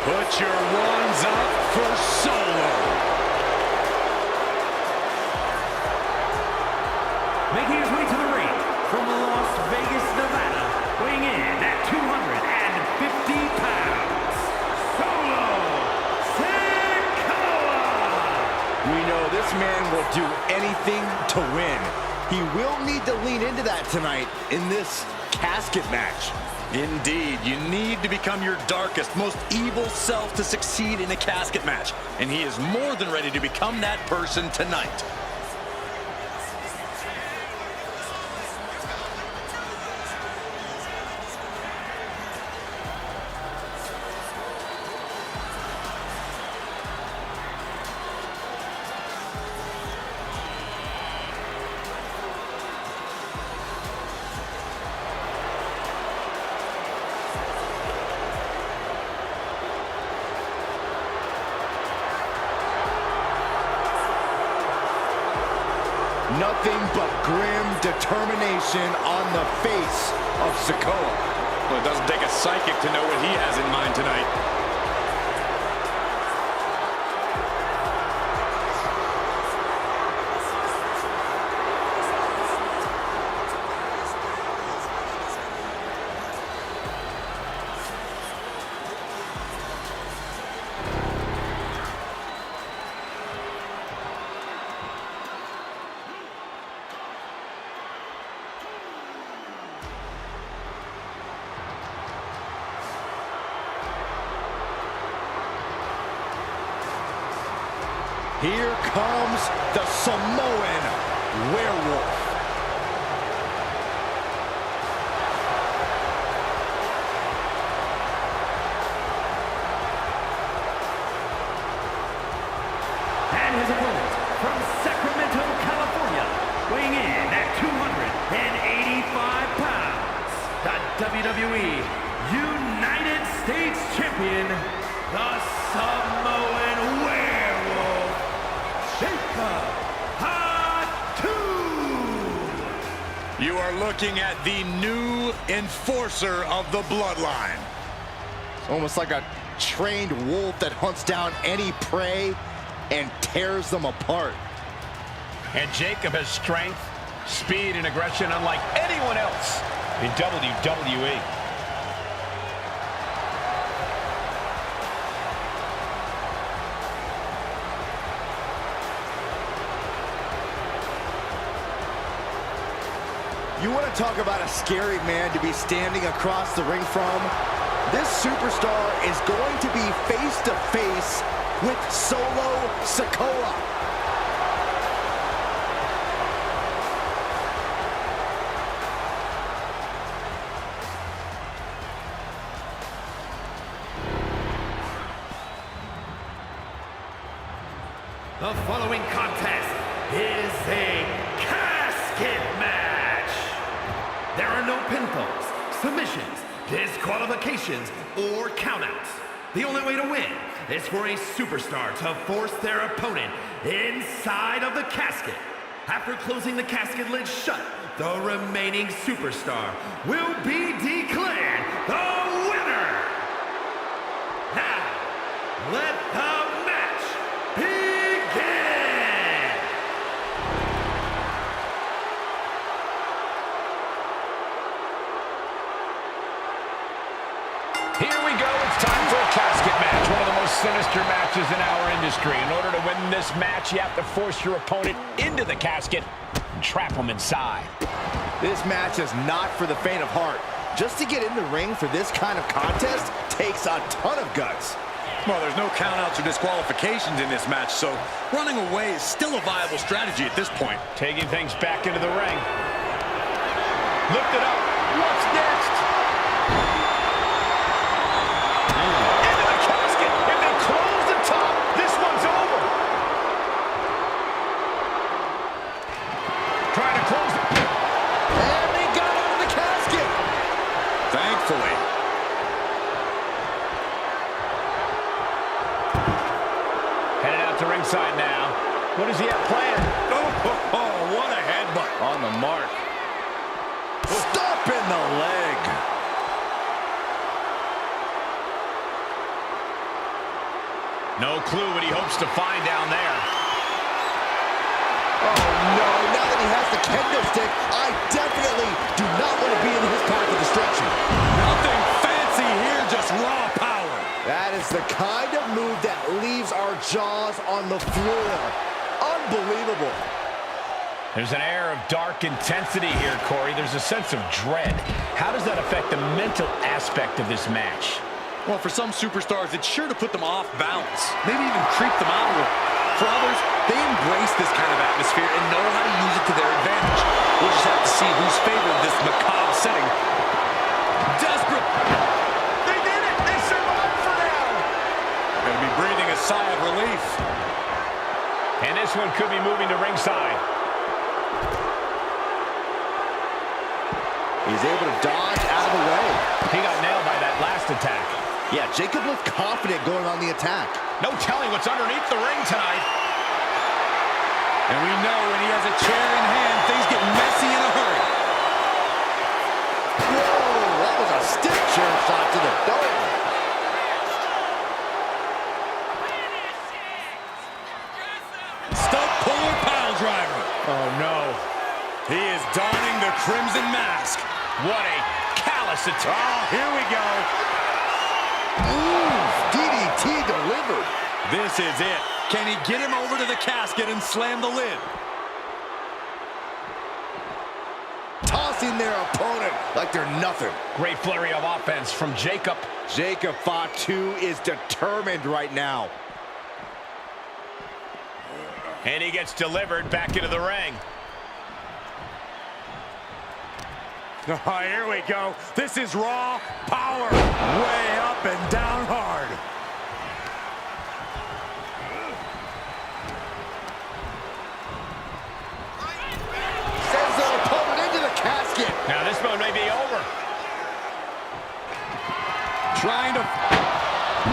Put your ones up for Solo. Making his way to the ring from Las Vegas, Nevada, weighing in at 250 pounds, Solo Sikoa! We know this man will do anything to win. He will need to lean into that tonight in this casket match. Indeed, you need to become your darkest, most evil self to succeed in a casket match. And he is more than ready to become that person tonight. Nothing but grim determination on the face of Sikoa. Well, it doesn't take a psychic to know what he has in mind tonight. Here comes the Samoan werewolf. And his opponent from Sacramento, California, weighing in at 285 pounds, the WWE United States Champion, the Samoan Werewolf, Fatu! You are looking at the new enforcer of the bloodline. Almost like a trained wolf that hunts down any prey and tears them apart. And Jacob has strength, speed, and aggression unlike anyone else in WWE. You want to talk about a scary man to be standing across the ring from? This superstar is going to be face to face with Solo Sikoa. The following contest is a casket match. There are no pinfalls, submissions, disqualifications, or countouts. The only way to win is for a superstar to force their opponent inside of the casket. After closing the casket lid shut, the remaining superstar will be declared the winner. Now, let the match begin! Here we go. It's time for a casket match, one of the most sinister matches in our industry. In order to win this match, you have to force your opponent into the casket and trap them inside. This match is not for the faint of heart. Just to get in the ring for this kind of contest takes a ton of guts. Well, there's no countouts or disqualifications in this match, so running away is still a viable strategy at this point. Taking things back into the ring. Lift it up. What's next? Into the casket. If they close the top, this one's over. Trying to close it. And they got out of the casket. Thankfully. Headed out to ringside now. What does he have planned? Oh, what a headbutt. On the mark. Stop in the leg. No clue what he hopes to find down there. Oh, no. Now that he has the kendo stick, I definitely do not want to be in his path of destruction. Nothing fancy here, just raw power. That is the kind of move that leaves our jaws on the floor. Unbelievable. There's an air of dark intensity here, Corey. There's a sense of dread. How does that affect the mental aspect of this match? Well, for some superstars, it's sure to put them off balance. Maybe even creep them out a little. For others, they embrace this kind of atmosphere and know how to use it to their advantage. We'll just have to see who's favored this macabre setting. Desperate. They did it! They survived for now! Gonna be breathing a sigh of relief. And this one could be moving to ringside. He's able to dodge out of the way. He got nailed by that last attack. Yeah, Jacob looked confident going on the attack. No telling what's underneath the ring tonight. And we know when he has a chair in hand, things get messy in a hurry. Whoa, that was a stiff chair shot to the dome. Stump puller pile driver. Oh, no. He is donning the crimson mask. What a callous attack. Oh, here we go. Ooh, DDT delivered. This is it. Can he get him over to the casket and slam the lid? Tossing their opponent like they're nothing. Great flurry of offense from Jacob. Jacob Fatu is determined right now. And he gets delivered back into the ring. Oh, here we go. This is raw power. Way up and down hard. Sends their opponent into the casket. Now this one may be over. Trying to...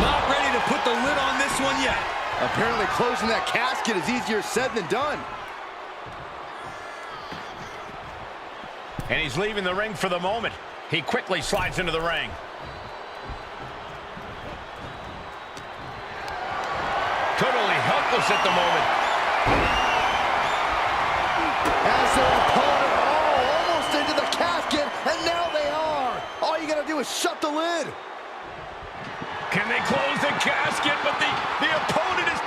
Not ready to put the lid on this one yet. Apparently closing that casket is easier said than done. And he's leaving the ring for the moment. He quickly slides into the ring. Totally helpless at the moment. As their opponent, almost into the casket, and now they are. All you gotta do is shut the lid. Can they close the casket? But the opponent is...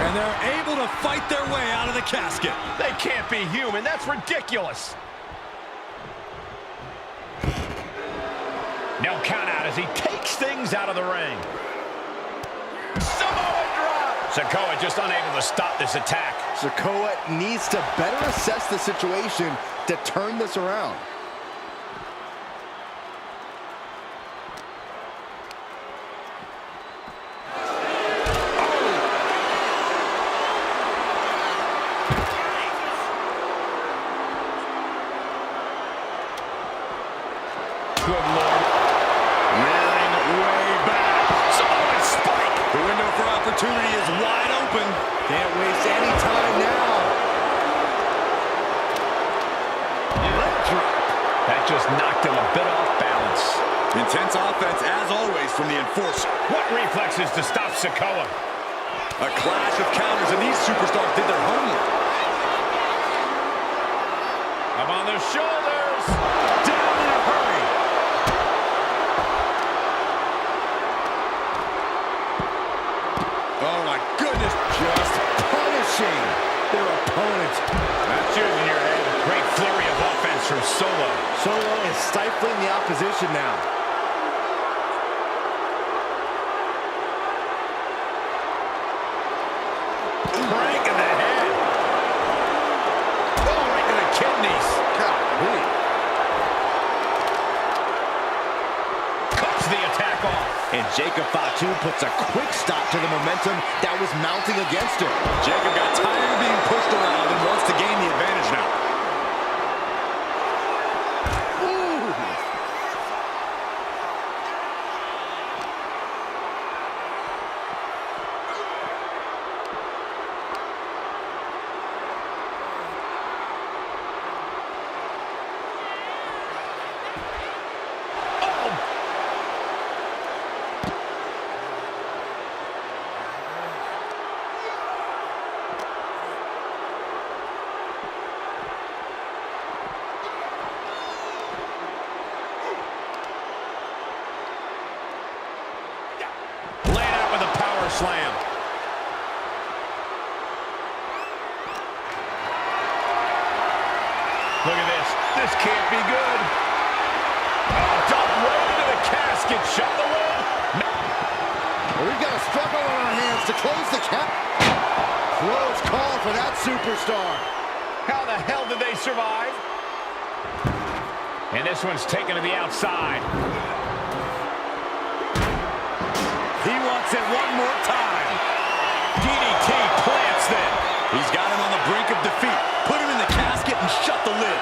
And they're able to fight their way out of the casket. They can't be human. That's ridiculous. No count out as he takes things out of the ring. Samoa drop. Sikoa just unable to stop this attack. Sikoa needs to better assess the situation to turn this around. Good Lord. Rearing way back. Samoan spike. The window for opportunity is wide open. Can't waste any time now. Leg drop. That just knocked him a bit off balance. Intense offense, as always, from the enforcer. What reflexes to stop Sikoa? A clash of counters, and these superstars did their homework. Up on the shoulders. Down in a hurry. Oh, my goodness. Just punishing their opponent. That's using your head. Great flurry of offense from Solo. Solo is stifling the opposition now. Crank in the head. Oh, right to the kidneys. Golly. Cuts the attack off. And Jacob Fatu puts a quick stop to the momentum that was mounting against him. Jacob got tired of being pushed around and wants to gain the advantage now. Ooh. slam. Look at this. This can't be good. Dumped right into the casket. Shut the lid. We've got a struggle on our hands to close the cap. Close call for that superstar. How the hell did they survive? And this one's taken to the outside. He wants it one more time. DDT plants them. He's got him on the brink of defeat. Put him in the casket and shut the lid.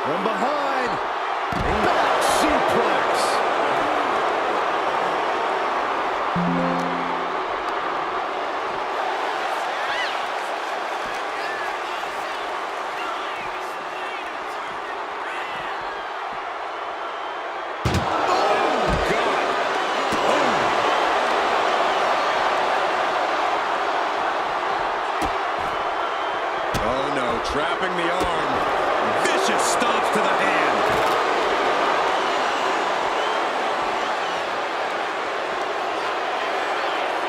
From behind, back suplex. Oh no, trapping the arm. Vicious stomps to the hand.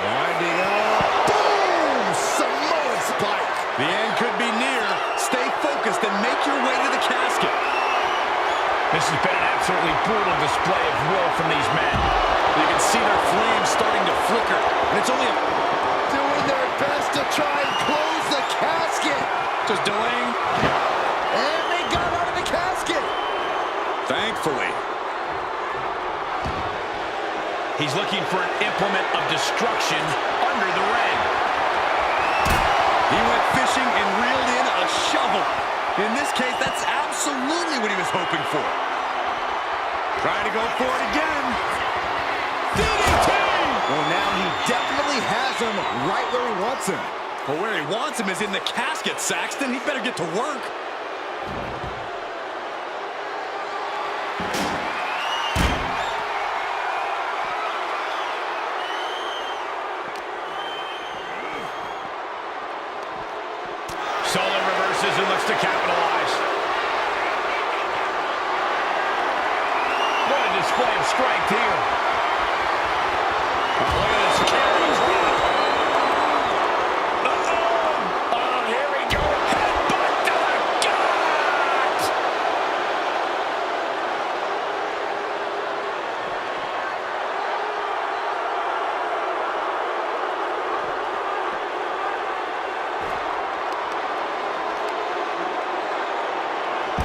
Winding up. Boom! Samoan spike. The end could be near. Stay focused and make your way to the casket. This has been an absolutely brutal display of will from these men. You can see their flames starting to flicker. And it's only Doing their best to try and close the casket. just delaying. And they got out of the casket. Thankfully. He's looking for an implement of destruction under the ring. He went fishing and reeled in a shovel. In this case, that's absolutely what he was hoping for. Trying to go for it again. DDT! Well, now he definitely has him right where he wants him. But where he wants him is in the casket, Saxton. He better get to work. Solo reverses and looks to capitalize. What a display of strength here. Oh, look at this carries. Oh, here we go. Headbutt to the gut.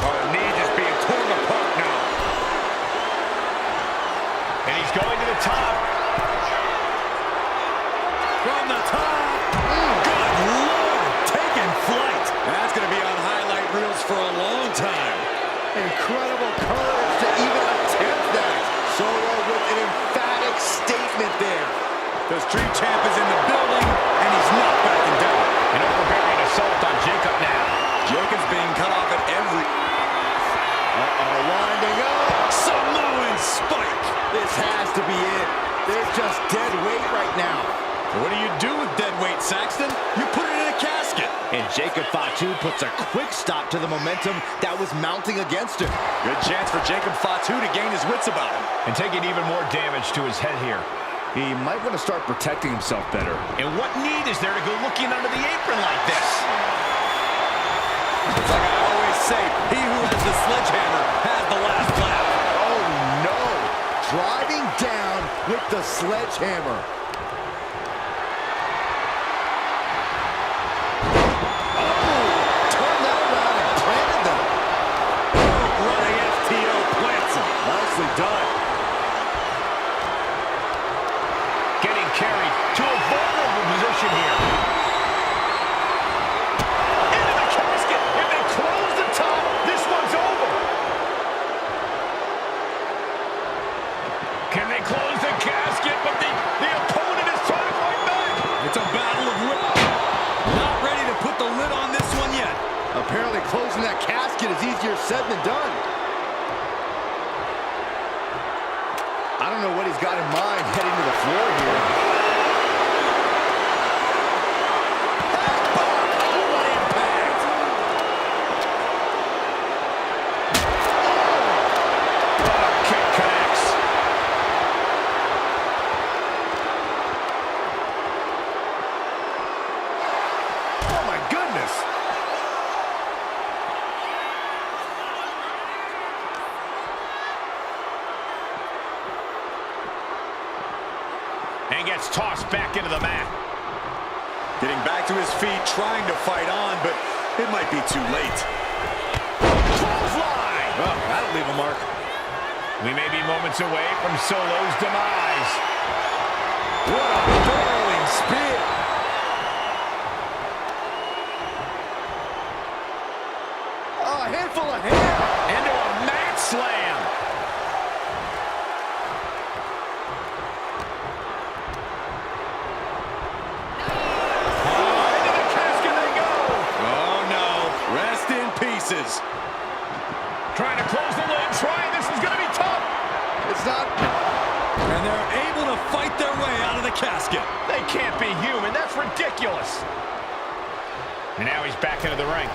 Our knee just being torn apart now. And he's going to the top. From the top. Good Lord. Taking flight. That's going to be on highlight reels for a long time. Incredible courage to even attempt that. Solo with an emphatic statement there. The street champ is in the building, and he's not backing down. An overbearing assault on Jacob now. Jacob's being cut off at every... Winding up. Samoan spike. This has to be it. They're just dead weight right now. What do you do with dead weight, Saxton? You put it in a casket. And Jacob Fatu puts a quick stop to the momentum that was mounting against him. Good chance for Jacob Fatu to gain his wits about him. And taking even more damage to his head here. He might want to start protecting himself better. And what need is there to go looking under the apron like this? It's like I always say, he who has the sledgehammer has the last laugh. Oh no! Driving down with the sledgehammer. Oh! Turned that around and planted them. Running FTO plants him. Nicely done. Getting carried to a vulnerable position here. Into the casket. If they close the top, this one's over. Can they close the casket? But the opponent is trying to fight back. It's a battle of wit. Not ready to put the lid on this one yet. Apparently closing that casket is easier said than done. I don't know what he's got in mind heading to the floor here. And gets tossed back into the mat. Getting back to his feet, trying to fight on, but it might be too late. Clothesline! Oh, that'll leave a mark. We may be moments away from Solo's demise. What a barreling spear. Oh, a handful of hair. Into a mat slam. Trying to close the lid, this is going to be tough. It's not. And they're able to fight their way out of the casket. They can't be human, that's ridiculous. And now he's back into the ring.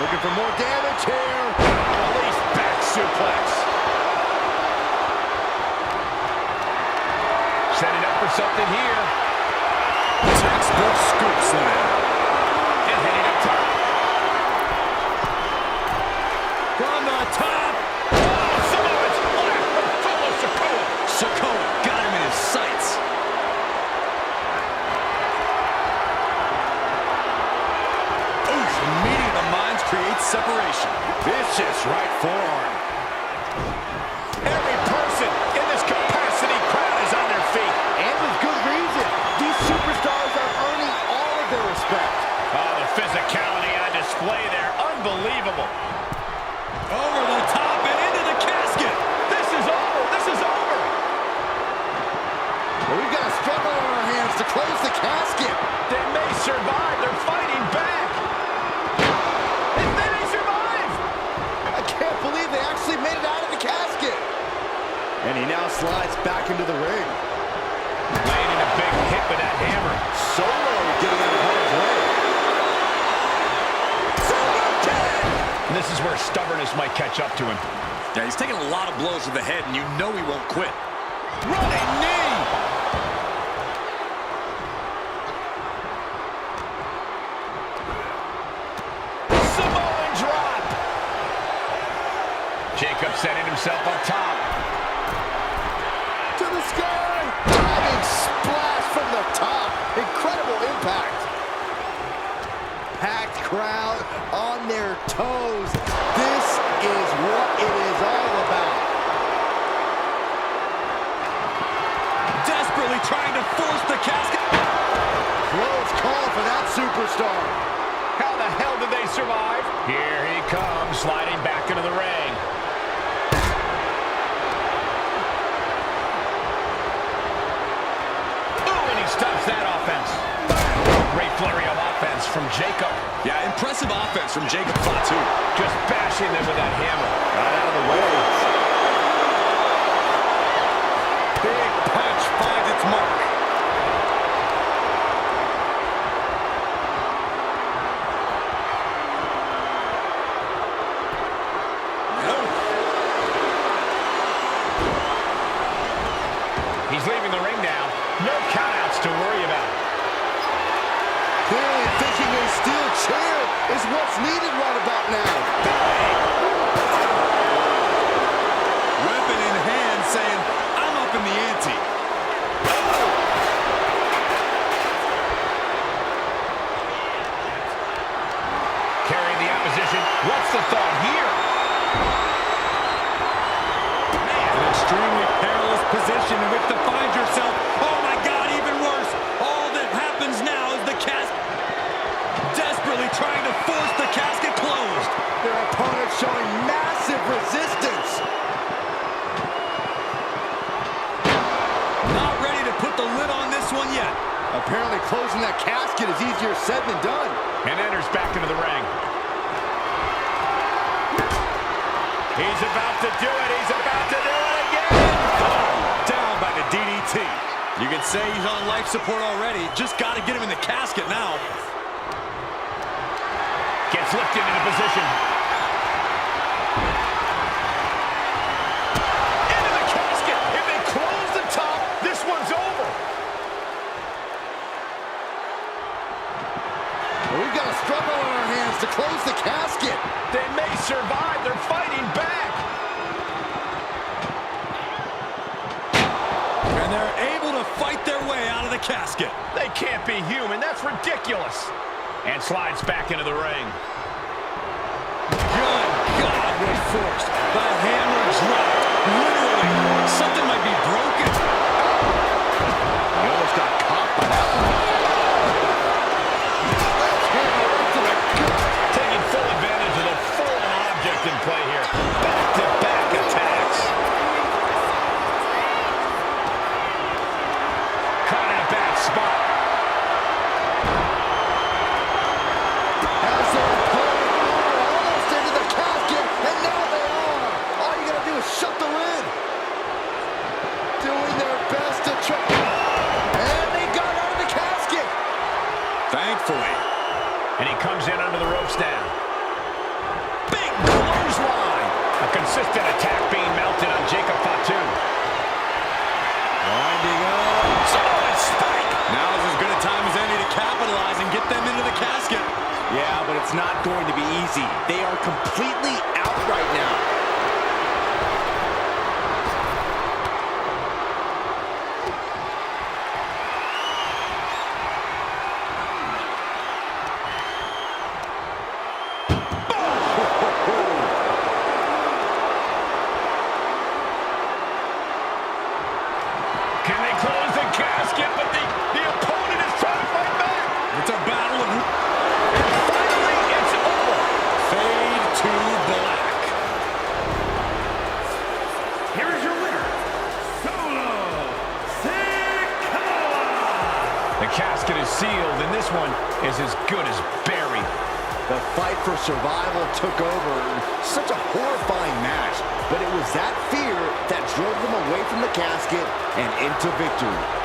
Looking for more damage here. Release back suplex. Setting up for something here. Textbook scoop slam. And heading up top. From the top. Oh, Samoa's left from fellow Sikoa. Sikoa got him in his sights. Oof, meeting of the minds creates separation. Vicious right forearm. Every person in this capacity crowd is on their feet. And with good reason. These superstars are earning all of their respect. Oh, the physicality on display there. Unbelievable. Over the top and into the casket. This is over. This is over. Well, we've got a struggle on our hands to close the casket. They may survive. They're fighting back. They may survive. I can't believe they actually made it out of the casket. And he now slides back into the ring. Laying in a big hit with that hammer. Solo getting out of harm's way. And this is where stubbornness might catch up to him. Yeah, he's taking a lot of blows to the head, and you know he won't quit. Running knee. Samoan drop. Jacob setting himself up top. To the sky. Diving splash from the top. Incredible impact. Packed crowd on their toes. This is what it is all about. Desperately trying to force the casket. Close call for that superstar. How the hell did they survive? Here he comes, sliding back into the ring. Ooh, and he stops that offense. Great flurry of offense from Jacob. Yeah, impressive offense from Jacob Fatu. Just bashing them with that hammer. Right out of the way. Big punch finds its mark. He's leaving the ring now. No countouts to worry about. Clearly thinking a steel chair is what's needed right about now. Weapon in hand saying, I'm up in the ante. Carrying the opposition. What's the thought here? An extremely perilous position in which to find yourself. Oh my God, even worse. All that happens now is the casket desperately trying to force the casket closed. Their opponent showing Apparently closing that casket is easier said than done. And enters back into the ring. He's about to do it. He's about to do it again. Oh, down by the DDT. You can say he's on life support already. Just got to get him in the casket now. Gets lifted into position. Into the casket. If they close the top, this one's over. We've got a struggle on our hands to close the casket. They may survive. They're fighting back. And they're able to fight their way out of the casket. They can't be human. That's ridiculous. And slides back into the ring. Good God, what force. The hammer dropped. Literally, something might be broken. He almost got caught by that one. Taking full advantage of the fallen object in play here. Back-to-back attacks. Caught in a bad spot. Has their opponent almost into the casket, and now they are. All you gotta do is shut the lid. Doing their best to try. And they got out of the casket. Thankfully. And he comes in under the ropes now. Big clothesline. A consistent attack being mounted on Jacob Fatu. Winding up. Solid spike. Now is as good a time as any to capitalize and get them into the casket. Yeah, but it's not going to be easy. They are completely out right now. Can they close the casket? But the opponent is trying to fight back. It's a battle of... And finally, it's over. Fade to black. Here is your winner, Solo Sikoa! The casket is sealed, and this one is as good as buried. The fight for survival took over. Such a horrifying match, but it was that fear that drove them away from the casket and into victory.